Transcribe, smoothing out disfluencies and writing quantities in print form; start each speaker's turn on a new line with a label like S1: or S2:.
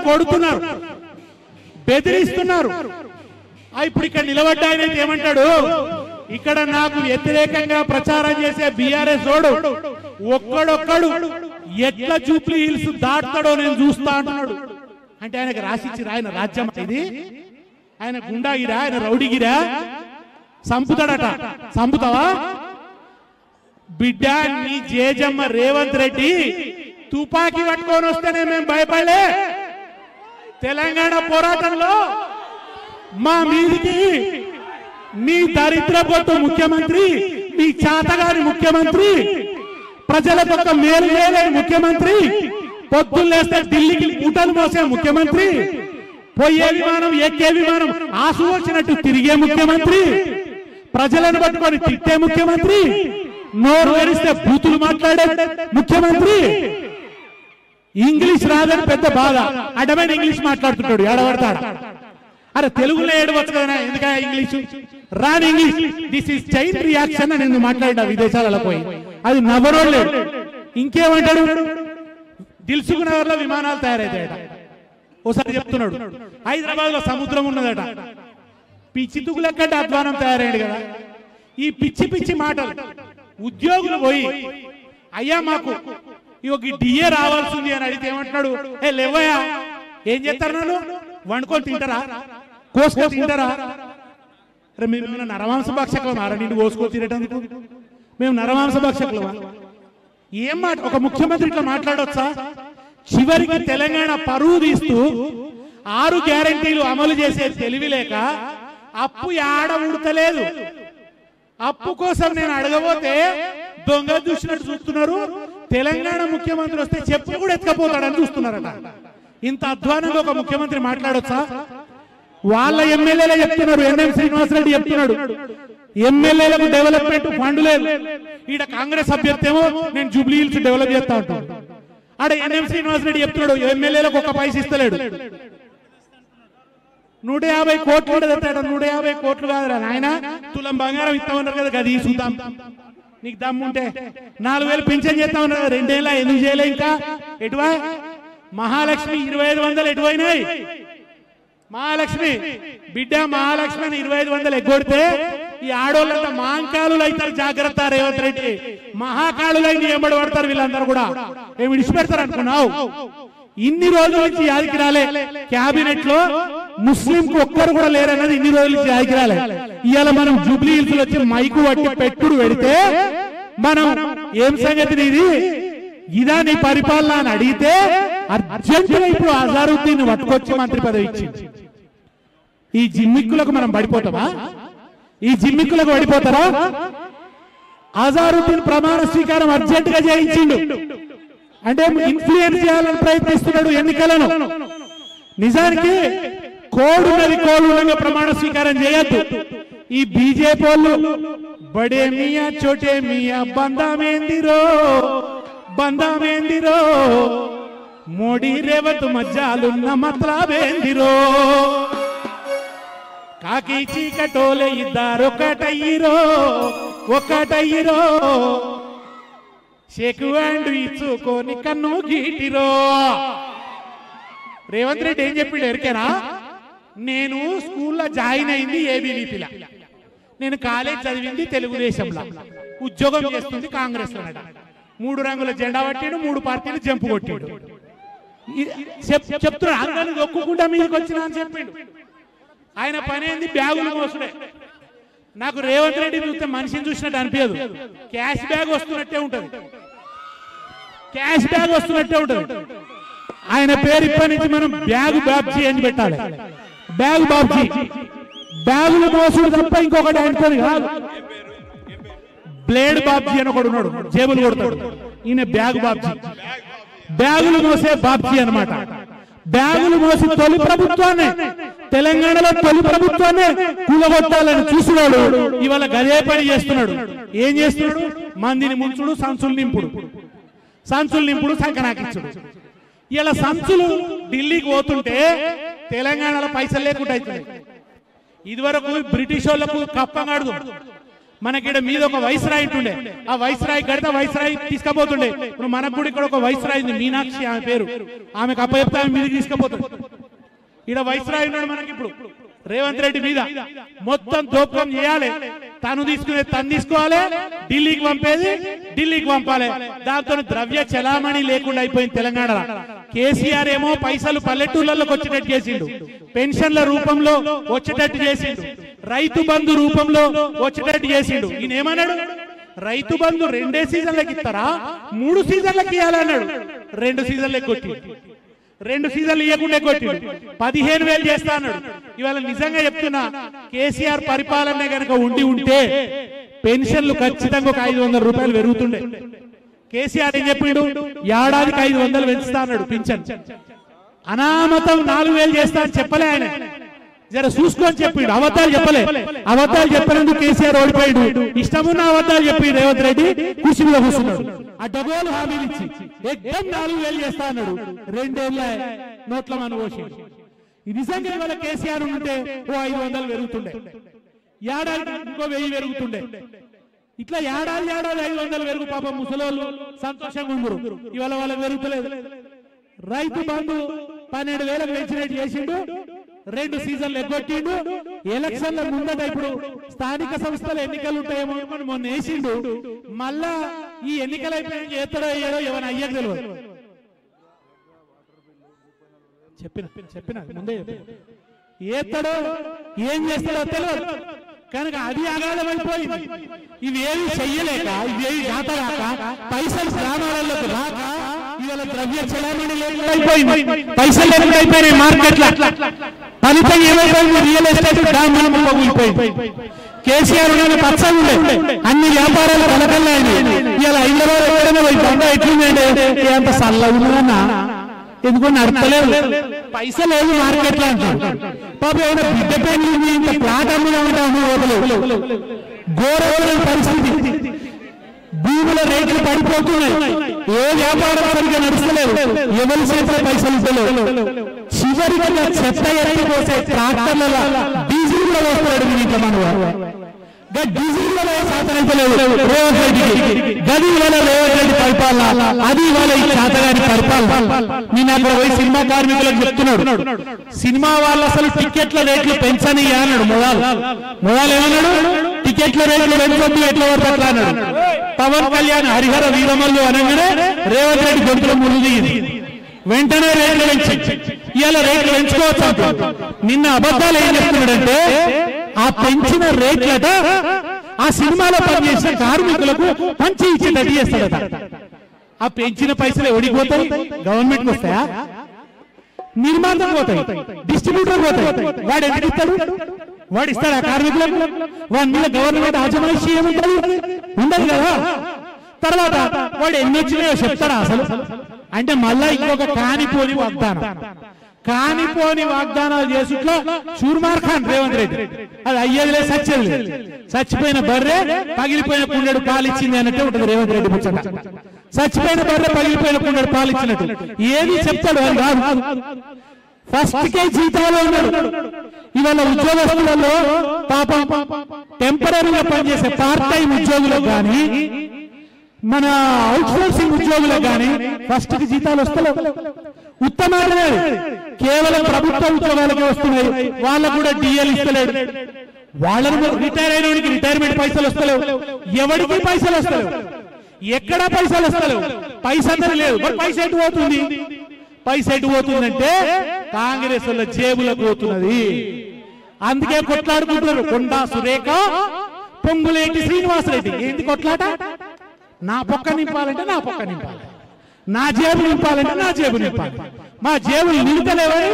S1: కొడుతున్నారు, బెదిరిస్తున్నారు. ఇప్పుడు ఇక్కడ నిలబడ్డ ఆయన ఏమంటాడు, ఇక్కడ నాకు వ్యతిరేకంగా ప్రచారం చేసే బీఆర్ఎస్ ఓడు ఒక్కడొక్కడు ఎట్లా జూబ్లీ హిల్స్ దాటుతాడో నేను చూస్తా అంటున్నాడు. అంటే ఆయనకు రాసిచ్చి ఆయన రాజ్యం ఇది, ఆయన గుండాగిరా, ఆయన రౌడీగిరా, సంపుతాడట. సంపుతావా బిడ్డ? నీ జేజమ్మ రేవంత్ రెడ్డి తుపాకీ పట్టుకొని వస్తేనే మేము భయపడలే. తెలంగాణ పోరాటంలో మా మీదికి మీ దరిద్రపోతు ముఖ్యమంత్రి, మీ చాతగారి ముఖ్యమంత్రి, ప్రజలకు ఒక మేలు లేని ముఖ్యమంత్రి, పొద్దున్నేస్తే ఢిల్లీకి ఊటలు మోసే ముఖ్యమంత్రి, పోయే విమానం ఎక్కే విమానం ఆసు వచ్చినట్టు తిరిగే ముఖ్యమంత్రి, ప్రజలను పట్టుకొని తిట్టే ముఖ్యమంత్రి, నోరు తెరిస్తే బూతులు మాట్లాడే ముఖ్యమంత్రి, ఇంగ్లీష్ రాదని పెద్ద బాధ, అడ్డమైన ఇంగ్లీష్ మాట్లాడుతుంటాడు, ఏడబడతాడు. అరే తెలుగులో ఏడవచ్చు కదా, ఎందుక ఇంగ్లీషు రాని English. This is chain reaction అని నేను మాట్లాడా విదేశాలలో పోయి, అది నవ్వరోలేదు. ఇంకేమంటాడు, దిల్సుఖ్ నగర్ లో విమానాలు తయారైతాయట. ఓసారి చెప్తున్నాడు, హైదరాబాద్ లో సముద్రం ఉన్నదట. పిచ్చి తుగులెక్కంటే అధ్వానం తయారయ్యాడు కదా. ఈ పిచ్చి పిచ్చి మాటలు ఉద్యోగులు పోయి, అయ్యా మాకు ఈ డిఏ రావాల్సింది అని అడిగితే ఏమంటున్నాడు, ఏ లేవయ్యా, ఏం చేస్తారు, నన్ను వండుకొని తింటారా, కోసుకొని తింటారా? అరే మేము నరమాంస భక్షకులమా? నిన్ను కోసుకొని తినేటందుకు మేము నరమాంస భక్షకులమా? ఏం మాట, ఒక ముఖ్యమంత్రి ఇట్లా మాట్లాడొచ్చా? చివరికి తెలంగాణ పరువు తీస్తూ 6 గ్యారెంటీలు అమలు చేసే తెలివి లేక అప్పు ఆడ ఉడతలేదు. అప్పు కోసం నేను అడగబోతే దొంగ చూసినట్టు చూస్తున్నారు. తెలంగాణ ముఖ్యమంత్రి వస్తే చెప్పు కూడా ఎత్తుకపోతాడని చూస్తున్నారట. ఇంత అధ్వానంగా ఒక ముఖ్యమంత్రి మాట్లాడొచ్చా? వాళ్ళ ఎమ్మెల్యేలే చెప్తున్నారు, ఎన్ఎం శ్రీనివాసరెడ్డి చెప్తున్నాడు, ఎమ్మెల్యేలకు డెవలప్మెంట్ ఫండ్ లేదు. ఈడ కాంగ్రెస్ అభ్యర్థి ఏమో నేను జూబ్లీ హిల్స్ డెవలప్ చేస్తా ఉంటాను. ఆడ ఎన్ఎం శ్రీనివాసరెడ్డి చెప్తున్నాడు, ఎమ్మెల్యేలకు 1 పైసా ఇస్తలేడు. 150 కోట్లు కూడా తెస్తాడు. 150 కోట్లు కాదురా నాయన, తులం బంగారం ఇస్తామన్నారు కదా, అది చూద్దాం. నీకు దమ్ముంటే 4000 పింఛన్ చేస్తామన్నారు కదా, 2 ఏళ్ళ ఎందుకు చేయలే? ఇంకా ఎటువా మహాలక్ష్మి 2500 ఎటువైనాయి? మహాలక్ష్మి బిడ్డ, మహాలక్ష్మి అని 2500 ఎగ్గొడితే ఈ ఆడోళ్ళంతా మహాకాలు అవుతారు. జాగ్రత్త రేవంత్ రెడ్డి, మహాకాళులై నీ ఎంబడి పడతారు. వీళ్ళందరూ కూడా ఏమి విడిచిపెడతారు అనుకున్నావు? ఇన్ని రోజుల నుంచి యాదికి రాలే. క్యాబినెట్ లో ముస్లిం కు ఒక్కరు కూడా లేరన్నది ఇన్ని రోజుల నుంచి యాదికి రాలే. ఇవాళ మనం జూబ్లీ హిల్స్ వచ్చి మైకు పట్టి పెట్టుడు పెడితే మనం ఏం సంగతి ఇది, ఇదా నీ పరిపాలన అని అడిగితే అర్జెంటుగా ఇప్పుడు అజారుద్దీన్ పట్టుకొచ్చి మంత్రి పదవి ఇచ్చింది. ఈ జిమ్మిక్కులకు మనం పడిపోతామా? ఈ జిమ్మిక్కులకు పడిపోతారా? అజారుద్దీన్ ప్రమాణ స్వీకారం అర్జెంటుగా చేయించిండు. అంటే ఇన్ఫ్లుయెన్స్ చేయాలని ప్రయత్నిస్తున్నాడు ఎన్నికలను. నిజానికి కోడ్ ఉన్నది, కోడ్ ఉండగా ప్రమాణ స్వీకారం చేయొద్దు. ఈ బీజేపీ వాళ్ళు బడే మియా చోటే మియా బందామేందిరో బందామేందిరో, మోడీ రేవంత్ మధ్యాలున్న మతలాబేందిరో, కాకి చీకటోలే ఇద్దరొకటయ్యిరో ఒకటయ్యిరో, షేకు అండ్ ఇచ్చుకొని కన్ను గీటిరో. రేవంత్ రెడ్డి ఏం చెప్పిండు ఎరికేనా? నేను స్కూల్లో జాయిన్ అయింది ఏబీవీపీలా, నేను కాలేజ్ చదివింది తెలుగుదేశంలో, ఉద్యోగం చేస్తుంది కాంగ్రెస్ లో. 3 రంగుల జెండా పట్టిండు, 3 పార్టీలు జంపు కొట్టిండు. చెప్తున్నాడు ఒక్కకుండా మీదకి వచ్చినా అని చెప్పిండు. ఆయన పని ఏంది? బ్యాగులు మోసుడే. నాకు రేవంత్ రెడ్డి చూస్తే మనిషిని చూసినట్టు అనిపించదు, క్యాష్ బ్యాగ్ వస్తున్నట్టే ఉంటది, క్యాష్ బ్యాగ్ వస్తున్నట్టే ఉంటది. ఆయన పేరు ఇప్పటి నుంచి మనం బ్యాగు బాబ్జీ అని పెట్టాలి. బ్యాగు బాబ్జీ, బ్యాగులు మోసుడు తప్ప ఇంకొకటి ఆయనతోని కాదు. బ్లేడ్ బాబ్జీ అని ఒకడు ఉన్నాడు, జేబులు కొడతాడు. ఈయన బ్యాగు బాబ్జీ, బ్యాగులు మోసే బాబ్జీ అన్నమాట. బ్యాగులు మోసి తొలి ప్రభుత్వాన్ని, తెలంగాణలో తొలి ప్రభుత్వాన్ని కూలగొట్టాలని చూసినాడు. ఇవాళ గదే పని చేస్తున్నాడు. ఏం చేస్తున్నాడు? మందిని ముంచుడు, సంచులు నింపుడు, సంచులు నింపుడు, సంకనాకించుడు. ఇలా సంచులు ఢిల్లీకి పోతుంటే తెలంగాణలో పైసలు లేకుండా అవుతున్నాయి. ఇదివరకు బ్రిటిష్ వాళ్ళకు కప్పంగాడు, మనకి మీద ఒక వైస్రాయి ఉంటుండే, ఆ వైస్రాయి కడితే వైస్రాయి తీసుకుపోతుండే. ఇప్పుడు మనకు కూడా ఇక్కడ ఒక వైస్రాయి ఉంది, మీనాక్షి ఆమె పేరు, ఆమెకు అప్పచెప్తే ఆమె మీదకి తీసుకుపోతుంది. ఇక్కడ వైస్రాయి ఉన్నాడు మనకి ఇప్పుడు రేవంత్ రెడ్డి మీద. మొత్తం దోపకం చేయాలి, తను తీసుకునేది తను తీసుకోవాలి, ఢిల్లీకి పంపేది ఢిల్లీకి పంపాలి. దాంతో ద్రవ్య చలామణి లేకుండా అయిపోయింది తెలంగాణలో. కేసీఆర్ ఏమో పైసలు పల్లెటూళ్ళలోకి వచ్చేటట్టు చేసిండు, పెన్షన్ల రూపంలో వచ్చేటట్టు చేసిండు, రైతు బంధు రూపంలో వచ్చేటట్టు చేసిండు. ఈయన ఏమన్నాడు, రైతు బంధు 2 సీజన్లకి ఇస్తారా 3 సీజన్లకి ఇవ్వాలన్నాడు. 2 సీజన్లకి కొట్టి 2 సీజన్లు ఇవ్వకుండా కొట్టి 15,000 చేస్తా అన్నాడు. ఇవాళ నిజంగా చెప్తున్నా, కేసీఆర్ పరిపాలన కనుక ఉంటే పెన్షన్లు ఖచ్చితంగా ఒక 500 రూపాయలు పెరుగుతుండే. కేసీఆర్ ఏం చెప్పిండు, ఏడాదికి 500 పెంచుతా అన్నాడు పింఛన్. అనామతం 4,000 చేస్తా అని చెప్పలే ఆయన, జర చూసుకొని చెప్పిండు, అబద్ధాలు చెప్పలే. అబద్ధాలు చెప్పినందుకు కేసీఆర్ ఓడిపోయాడు. ఇష్టమున్న అబద్ధాలు చెప్పి రేవంత్ రెడ్డి కుర్చీ మీద కూర్చున్నాడు. ఆ డబ్బులు హామీలు ఇచ్చి ఎగ్దం 4,000 చేస్తా అన్నాడు. 2 ఏళ్ళ నోట్ల మన పోసి. నిజంగా ఇవాళ కేసీఆర్ ఉంటే ఓ 500 పెరుగుతుండే, ఏడాది ఇంకో 1000 పెరుగుతుండే. ఇట్లా ఏడాది 500 పెరుగు. పాపం ముసలోళ్ళు సంతోషంగా ఉండరు, ఇవాళ వాళ్ళకి పెరుగుతలేదు. రైతు బంధు 12,000 పెంచినట్టు చేసిండు, 2 సీజన్లు ఎగ్గొట్టిండు. ఎలక్షన్ల ముందట ఇప్పుడు స్థానిక సంస్థల ఎన్నికలు ఉంటాయేమో అనుకుని మొన్న వేసిండు. మళ్ళా ఈ ఎన్నికలు అయిపోయాక ఎత్తడో అయ్యాడో ఏమైనా అయ్యాక తెలియదు. చెప్పిన ముందే ఏత్తడో ఏం చేస్తాడో తెలియదు. కనుక అది అగాధమైపోయింది. ఇవేవి చెయ్యలేక, ఇవేవి జాతరాక, పైసలు గ్రామాలలోకి రాక ఇవాళ ద్రవ్య చలామణి లేకుండా పైసలు లేకుండా అయిపోయినాయి మార్కెట్లో. ఫలితం ఏమైపోయింది, రియల్ ఎస్టేట్ డామ్ పగిలిపోయింది. కేసీఆర్ పచ్చగా ఉండే అన్ని వ్యాపారాలు కలకల్లాయి. ఇలా హైదరాబాద్ ఎక్కడైనా ఎట్లుందండి, అంత చల్లగా ఎందుకో నడపలేదు, పైసలు లేదు మార్కెట్లో అంటారు. పాప ఏమైనా బిడ్డ పెళ్లి ఇంత ప్లాట్ అమ్ముగా ఉంటాము. ఘోరమైన పరిస్థితి, భూముల రేట్లు పడిపోతున్నాయి, ఏ వ్యాపారం సరిగ్గా నడుస్తలేదు, ఎవరి చేతిలో పైసలు ఇస్తలేవు. చివరికి చెత్త ఎత్తి పోసే ట్రాక్టర్ల డీజిల్ కూడా వస్తున్నాడు. ఇంట్లో మన డీజిల్ శాతనైతలేదు రేవంత్ రెడ్డికి. గది ఇవాళ రేవంత్ రెడ్డి పరిపాలన, అది ఇవాళ ఈ శాతగాని పరిపాలన. నేను అక్కడ పోయి సినిమా కార్మికులకు చెప్తున్నాడు, సినిమా వాళ్ళు అసలు టికెట్ల రేట్లు పెంచని అన్నాడు. మొదలు ఏమన్నాడు, టికెట్ల రేట్లు పెంచొద్దు, ఎట్లా పడతా అన్నాడు. పవన్ కళ్యాణ్ హరిహర వీరమల్లు అనగానే రేవంత్ రెడ్డి గొంతులో ముళ్ళు దిగింది. వెంటనే రేట్లు పెంచి ఇవాళ రేట్లు పెంచుకోవచ్చు. నిన్న అబద్ధాలు ఏం చెప్తున్నాడంటే, ఆ పెంచిన రేట్లట ఆ సినిమాలో పనిచేసిన కార్మికులకు మంచి ఇచ్చేటట్టు చేస్తాడట. ఆ పెంచిన పైసలు ఎవడికి పోతాయి, గవర్నమెంట్కి వస్తాయా, నిర్మాతకు పోతాయి, డిస్ట్రిబ్యూటర్ పోతాయి. వాడు ఎందుకు ఇస్తాడు, వాడు ఇస్తాడు ఆ కార్మికులకు? వాడి మీద గవర్నమెంట్ అజమాయిషీ ఏముంటుంది, ఉండదు కదా. తర్వాత వాడు ఎన్ని వచ్చినాయో చెప్తాడా అసలు? అంటే మళ్ళా ఇంకొక కానిపోని వాగ్దానాలు చేసుట్లో షూర్మార్ ఖాన్ రేవంత్ రెడ్డి. అది అయ్యేదిలే సచ్చేది లేదు. చచ్చిపోయిన బర్రె పగిలిపోయిన కుండెడు పాలిచ్చింది అన్నట్టే ఉంటుంది రేవంత్ రెడ్డి ముచ్చట. చచ్చిపోయిన బర్రె పగిలిపోయిన కుండెడు పాలిచ్చినట్టు ఏది చెప్తాడు అని కాదు. ఫస్ట్ కే జీతాలు ఉన్నాడు. ఇవాళ ఉద్యోగస్తులలో పాపం టెంపరీగా పనిచేసే పార్ట్ టైం ఉద్యోగులకు కానీ, మన అవుట్ సోర్సింగ్ ఉద్యోగులకు కానీ ఫస్ట్ కి జీతాలు వస్తలేవు. ఉత్తమమైన కేవలం ప్రభుత్వ ఉద్యోగాలకే వస్తున్నాయి. వాళ్ళకు కూడా డిఎల్ ఇస్తలేడు. వాళ్ళను రిటైర్ అయిన వాడికి రిటైర్మెంట్ పైసలు వస్తలేవు, ఎవరికి పైసలు వస్తలేవు, ఎక్కడా పైసలు వస్తలేవు. పైసలు లేదు. మరి పైస ఎటు పోతుంది? పైస ఎటు పోతుందంటే కాంగ్రెస్ వాళ్ళ జేబులకు పోతున్నది. అందుకే కొట్లాడుకుంటున్నారు కొండా సురేఖ, పొంగులేటి శ్రీనివాసరెడ్డి. ఏంటి కొట్లాట? నా పొక్క నింపాలంటే నా పొక్క నింపాలి, నా జేబు నింపాలంటే నా జేబు నింపాలి. మా జేబులు నింపలేవని